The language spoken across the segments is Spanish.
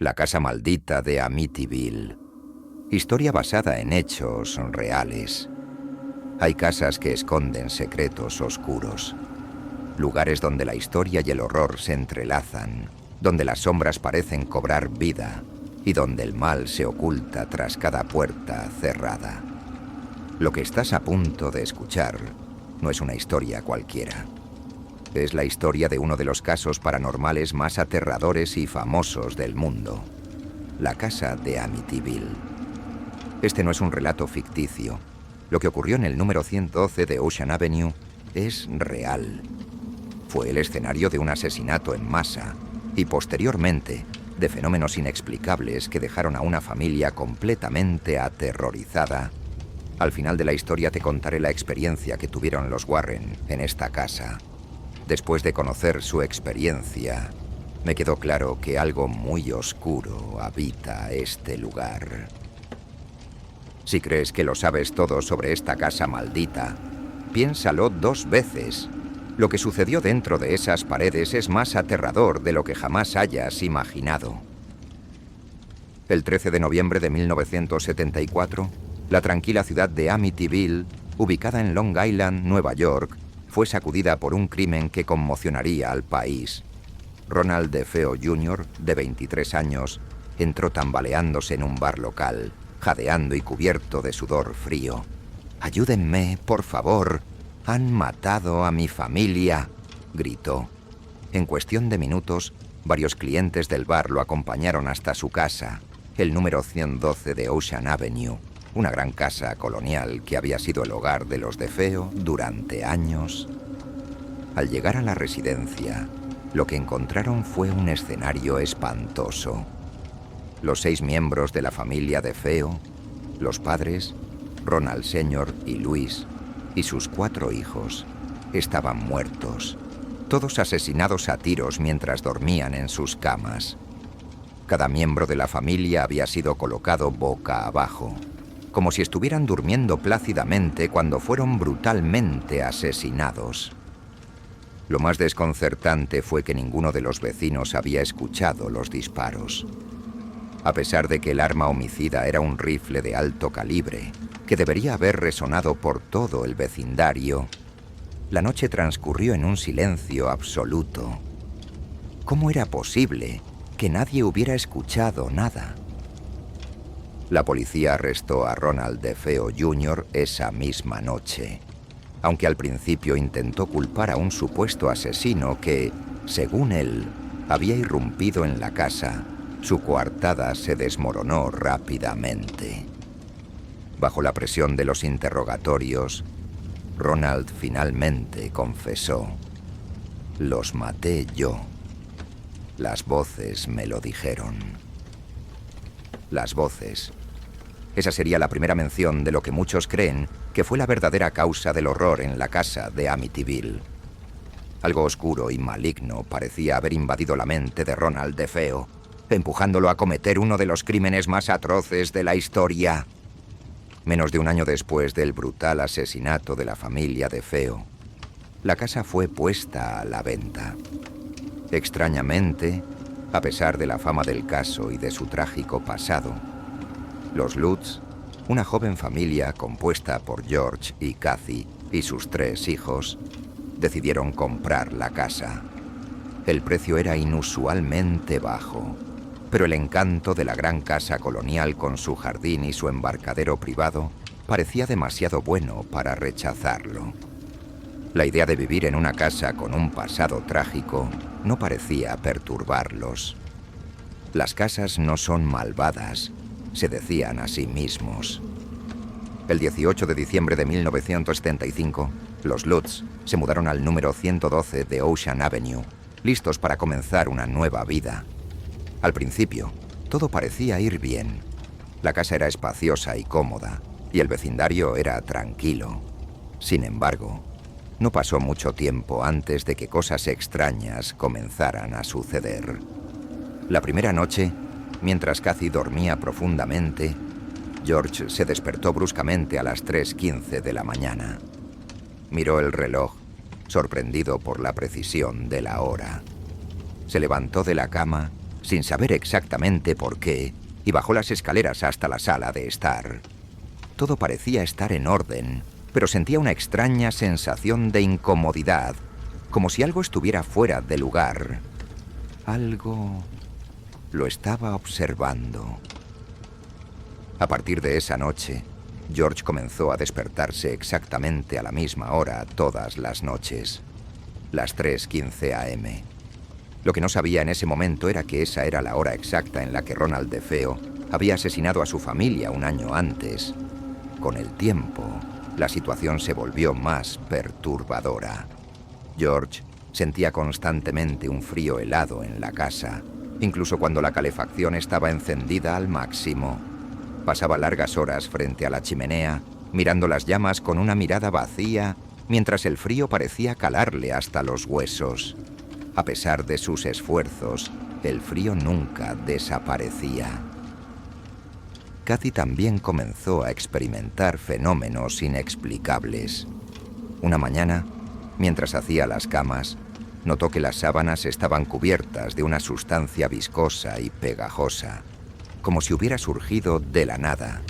La casa maldita de Amityville. Historia basada en hechos reales. Hay casas que esconden secretos oscuros. Lugares donde la historia y el horror se entrelazan, donde las sombras parecen cobrar vida y donde el mal se oculta tras cada puerta cerrada. Lo que estás a punto de escuchar no es una historia cualquiera. Es la historia de uno de los casos paranormales más aterradores y famosos del mundo. La casa de Amityville. Este no es un relato ficticio. Lo que ocurrió en el número 112 de Ocean Avenue es real. Fue el escenario de un asesinato en masa y posteriormente de fenómenos inexplicables que dejaron a una familia completamente aterrorizada. Al final de la historia te contaré la experiencia que tuvieron los Warren en esta casa. Después de conocer su experiencia, me quedó claro que algo muy oscuro habita este lugar. Si crees que lo sabes todo sobre esta casa maldita, piénsalo 2 veces. Lo que sucedió dentro de esas paredes es más aterrador de lo que jamás hayas imaginado. El 13 de noviembre de 1974, la tranquila ciudad de Amityville, ubicada en Long Island, Nueva York, fue sacudida por un crimen que conmocionaría al país. Ronald DeFeo Jr., de 23 años, entró tambaleándose en un bar local, jadeando y cubierto de sudor frío. «Ayúdenme, por favor. Han matado a mi familia», gritó. En cuestión de minutos, varios clientes del bar lo acompañaron hasta su casa, el número 112 de Ocean Avenue, una gran casa colonial que había sido el hogar de los DeFeo durante años. Al llegar a la residencia, lo que encontraron fue un escenario espantoso. Los 6 miembros de la familia DeFeo, los padres, Ronald Sr. y Luis, y sus 4 hijos, estaban muertos, todos asesinados a tiros mientras dormían en sus camas. Cada miembro de la familia había sido colocado boca abajo, como si estuvieran durmiendo plácidamente cuando fueron brutalmente asesinados. Lo más desconcertante fue que ninguno de los vecinos había escuchado los disparos. A pesar de que el arma homicida era un rifle de alto calibre, que debería haber resonado por todo el vecindario, la noche transcurrió en un silencio absoluto. ¿Cómo era posible que nadie hubiera escuchado nada? La policía arrestó a Ronald DeFeo Jr. esa misma noche, aunque al principio intentó culpar a un supuesto asesino que, según él, había irrumpido en la casa. Su coartada se desmoronó rápidamente. Bajo la presión de los interrogatorios, Ronald finalmente confesó: «Los maté yo. Las voces me lo dijeron». Las voces. Esa sería la primera mención de lo que muchos creen que fue la verdadera causa del horror en la casa de Amityville. Algo oscuro y maligno parecía haber invadido la mente de Ronald DeFeo, empujándolo a cometer uno de los crímenes más atroces de la historia. Menos de un año después del brutal asesinato de la familia DeFeo, la casa fue puesta a la venta. Extrañamente, a pesar de la fama del caso y de su trágico pasado, los Lutz, una joven familia compuesta por George y Kathy y sus 3 hijos, decidieron comprar la casa. El precio era inusualmente bajo, pero el encanto de la gran casa colonial con su jardín y su embarcadero privado parecía demasiado bueno para rechazarlo. La idea de vivir en una casa con un pasado trágico no parecía perturbarlos. Las casas no son malvadas, se decían a sí mismos. El 18 de diciembre de 1975, los Lutz se mudaron al número 112 de Ocean Avenue, listos para comenzar una nueva vida. Al principio, todo parecía ir bien. La casa era espaciosa y cómoda, y el vecindario era tranquilo. Sin embargo, no pasó mucho tiempo antes de que cosas extrañas comenzaran a suceder. La primera noche, mientras Kathy dormía profundamente, George se despertó bruscamente a las 3:15 de la mañana. Miró el reloj, sorprendido por la precisión de la hora. Se levantó de la cama sin saber exactamente por qué, y bajó las escaleras hasta la sala de estar. Todo parecía estar en orden, pero sentía una extraña sensación de incomodidad, como si algo estuviera fuera de lugar. Algo lo estaba observando. A partir de esa noche, George comenzó a despertarse exactamente a la misma hora todas las noches, las 3:15 a.m. Lo que no sabía en ese momento era que esa era la hora exacta en la que Ronald DeFeo había asesinado a su familia un año antes. Con el tiempo, la situación se volvió más perturbadora. George sentía constantemente un frío helado en la casa, incluso cuando la calefacción estaba encendida al máximo. Pasaba largas horas frente a la chimenea, mirando las llamas con una mirada vacía, mientras el frío parecía calarle hasta los huesos. A pesar de sus esfuerzos, el frío nunca desaparecía. Kathy también comenzó a experimentar fenómenos inexplicables. Una mañana, mientras hacía las camas, notó que las sábanas estaban cubiertas de una sustancia viscosa y pegajosa, como si hubiera surgido de la nada.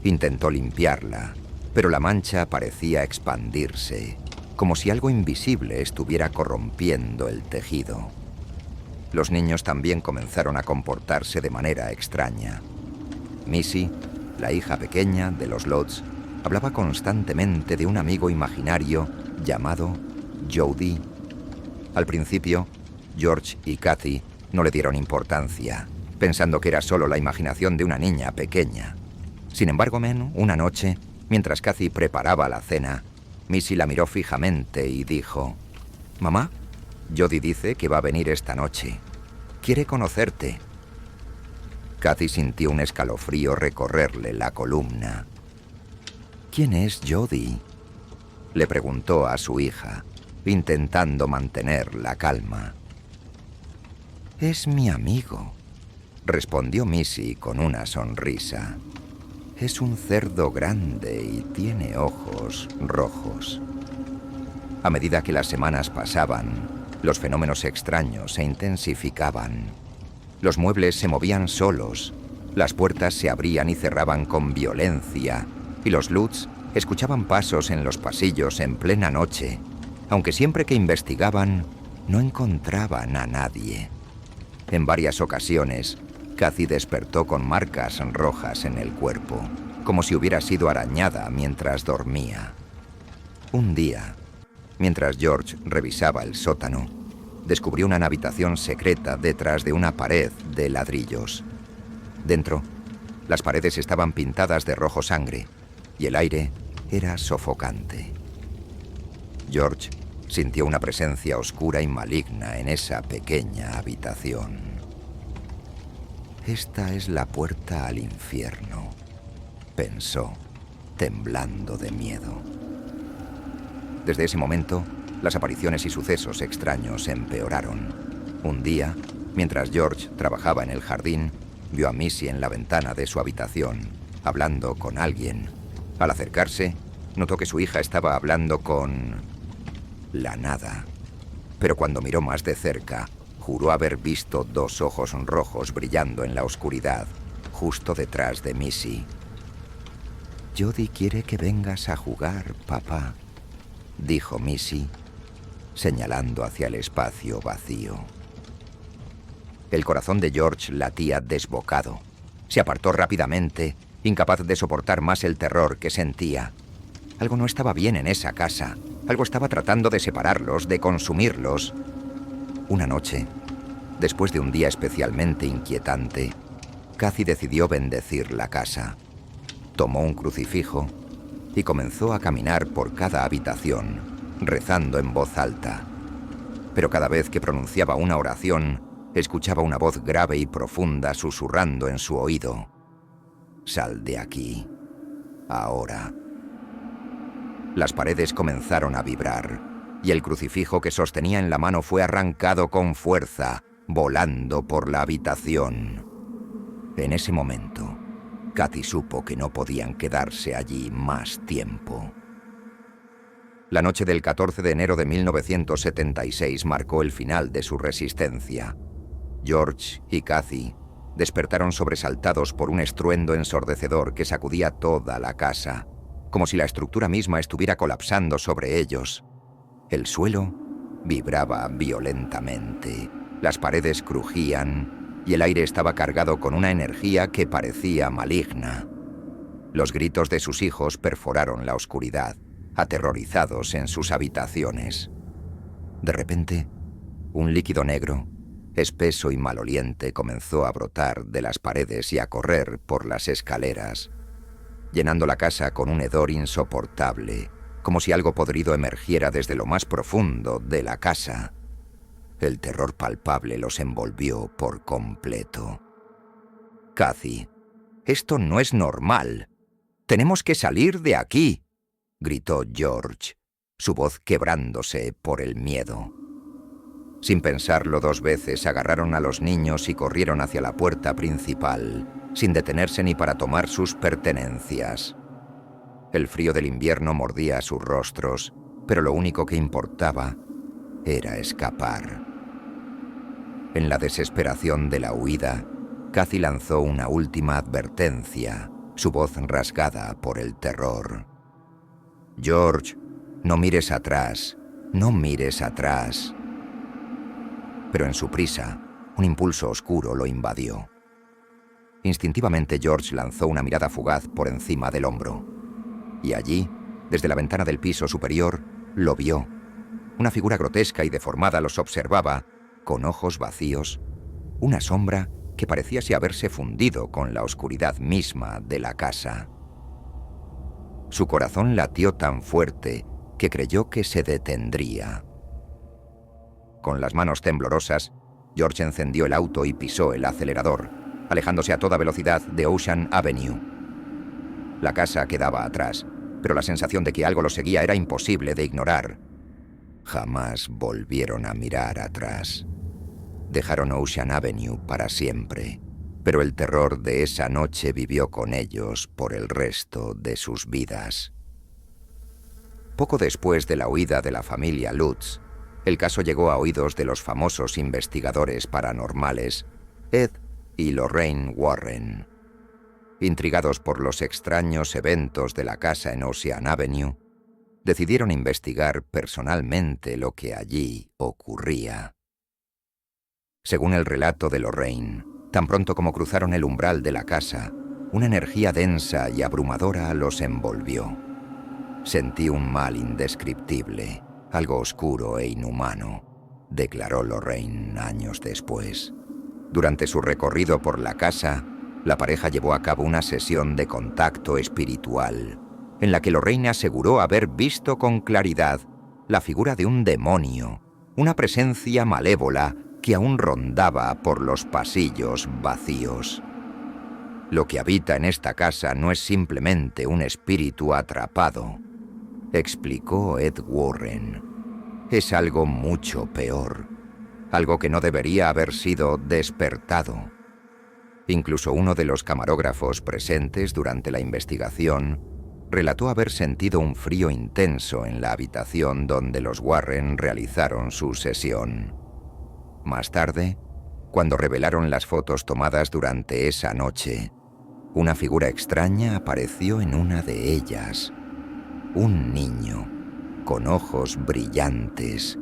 Intentó limpiarla, pero la mancha parecía expandirse, como si algo invisible estuviera corrompiendo el tejido. Los niños también comenzaron a comportarse de manera extraña. Missy, la hija pequeña de los Lodds, hablaba constantemente de un amigo imaginario llamado Jody. Al principio, George y Kathy no le dieron importancia, pensando que era solo la imaginación de una niña pequeña. Sin embargo, una noche, mientras Kathy preparaba la cena, Missy la miró fijamente y dijo: «Mamá, Jody dice que va a venir esta noche. Quiere conocerte». Kathy sintió un escalofrío recorrerle la columna. «¿Quién es Jody?», le preguntó a su hija, intentando mantener la calma. «Es mi amigo», respondió Missy con una sonrisa. «Es un cerdo grande y tiene ojos rojos». A medida que las semanas pasaban, los fenómenos extraños se intensificaban. Los muebles se movían solos, las puertas se abrían y cerraban con violencia, y los Lutz escuchaban pasos en los pasillos en plena noche, aunque siempre que investigaban, no encontraban a nadie. En varias ocasiones, Kathy despertó con marcas rojas en el cuerpo, como si hubiera sido arañada mientras dormía. Un día, mientras George revisaba el sótano, descubrió una habitación secreta detrás de una pared de ladrillos. Dentro, las paredes estaban pintadas de rojo sangre y el aire era sofocante. George sintió una presencia oscura y maligna en esa pequeña habitación. «Esta es la puerta al infierno», pensó, temblando de miedo. Desde ese momento, las apariciones y sucesos extraños empeoraron. Un día, mientras George trabajaba en el jardín, vio a Missy en la ventana de su habitación, hablando con alguien. Al acercarse, notó que su hija estaba hablando con la nada. Pero cuando miró más de cerca, juró haber visto dos ojos rojos brillando en la oscuridad, justo detrás de Missy. «Jody quiere que vengas a jugar, papá», dijo Missy, señalando hacia el espacio vacío. El corazón de George latía desbocado. Se apartó rápidamente, incapaz de soportar más el terror que sentía. Algo no estaba bien en esa casa. Algo estaba tratando de separarlos, de consumirlos. Una noche, después de un día especialmente inquietante, Kathy decidió bendecir la casa. Tomó un crucifijo y comenzó a caminar por cada habitación, rezando en voz alta. Pero cada vez que pronunciaba una oración, escuchaba una voz grave y profunda susurrando en su oído: «Sal de aquí, ahora». Las paredes comenzaron a vibrar, y el crucifijo que sostenía en la mano fue arrancado con fuerza, volando por la habitación. En ese momento, Kathy supo que no podían quedarse allí más tiempo. La noche del 14 de enero de 1976 marcó el final de su resistencia. George y Cathy despertaron sobresaltados por un estruendo ensordecedor que sacudía toda la casa, como si la estructura misma estuviera colapsando sobre ellos. El suelo vibraba violentamente, las paredes crujían y el aire estaba cargado con una energía que parecía maligna. Los gritos de sus hijos perforaron la oscuridad, aterrorizados en sus habitaciones. De repente, un líquido negro, espeso y maloliente, comenzó a brotar de las paredes y a correr por las escaleras, llenando la casa con un hedor insoportable, como si algo podrido emergiera desde lo más profundo de la casa. El terror palpable los envolvió por completo. «Cathy, esto no es normal. Tenemos que salir de aquí», gritó George, su voz quebrándose por el miedo. Sin pensarlo dos veces, agarraron a los niños y corrieron hacia la puerta principal, sin detenerse ni para tomar sus pertenencias. El frío del invierno mordía sus rostros, pero lo único que importaba era escapar. En la desesperación de la huida, Cathy lanzó una última advertencia, su voz rasgada por el terror. «George, no mires atrás, no mires atrás». Pero en su prisa, un impulso oscuro lo invadió. Instintivamente George lanzó una mirada fugaz por encima del hombro. Y allí, desde la ventana del piso superior, lo vio. Una figura grotesca y deformada los observaba, con ojos vacíos, una sombra que parecía haberse fundido con la oscuridad misma de la casa. Su corazón latió tan fuerte que creyó que se detendría. Con las manos temblorosas, George encendió el auto y pisó el acelerador, alejándose a toda velocidad de Ocean Avenue. La casa quedaba atrás, pero la sensación de que algo lo seguía era imposible de ignorar. Jamás volvieron a mirar atrás. Dejaron Ocean Avenue para siempre, pero el terror de esa noche vivió con ellos por el resto de sus vidas. Poco después de la huida de la familia Lutz, el caso llegó a oídos de los famosos investigadores paranormales Ed y Lorraine Warren. Intrigados por los extraños eventos de la casa en Ocean Avenue, decidieron investigar personalmente lo que allí ocurría. Según el relato de Lorraine, tan pronto como cruzaron el umbral de la casa, una energía densa y abrumadora los envolvió. «Sentí un mal indescriptible, algo oscuro e inhumano», declaró Lorraine años después. Durante su recorrido por la casa, la pareja llevó a cabo una sesión de contacto espiritual, en la que Lorraine aseguró haber visto con claridad la figura de un demonio, una presencia malévola que aún rondaba por los pasillos vacíos. «Lo que habita en esta casa no es simplemente un espíritu atrapado», explicó Ed Warren. «Es algo mucho peor, algo que no debería haber sido despertado». Incluso uno de los camarógrafos presentes durante la investigación relató haber sentido un frío intenso en la habitación donde los Warren realizaron su sesión. Más tarde, cuando revelaron las fotos tomadas durante esa noche, una figura extraña apareció en una de ellas. Un niño, con ojos brillantes,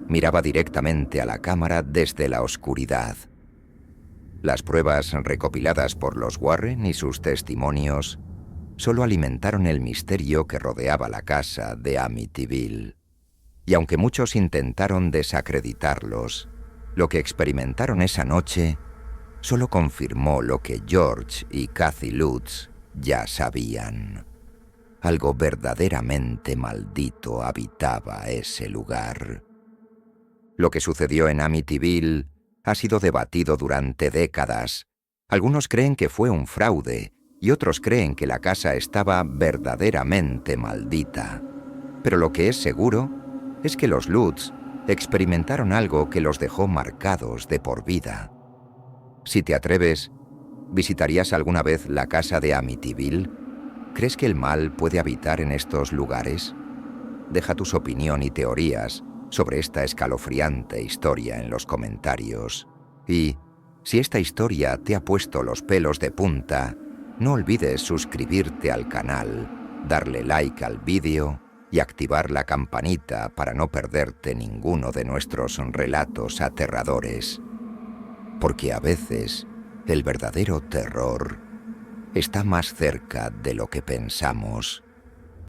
miraba directamente a la cámara desde la oscuridad. Las pruebas recopiladas por los Warren y sus testimonios solo alimentaron el misterio que rodeaba la casa de Amityville. Y aunque muchos intentaron desacreditarlos, lo que experimentaron esa noche solo confirmó lo que George y Cathy Lutz ya sabían. Algo verdaderamente maldito habitaba ese lugar. Lo que sucedió en Amityville ha sido debatido durante décadas. Algunos creen que fue un fraude y otros creen que la casa estaba verdaderamente maldita. Pero lo que es seguro es que los Lutz experimentaron algo que los dejó marcados de por vida. Si te atreves, ¿visitarías alguna vez la casa de Amityville? ¿Crees que el mal puede habitar en estos lugares? Deja tus opiniones y teorías sobre esta escalofriante historia en los comentarios. Y, Si esta historia te ha puesto los pelos de punta, no olvides suscribirte al canal, darle like al vídeo y activar la campanita para no perderte ninguno de nuestros relatos aterradores. Porque a veces el verdadero terror está más cerca de lo que pensamos.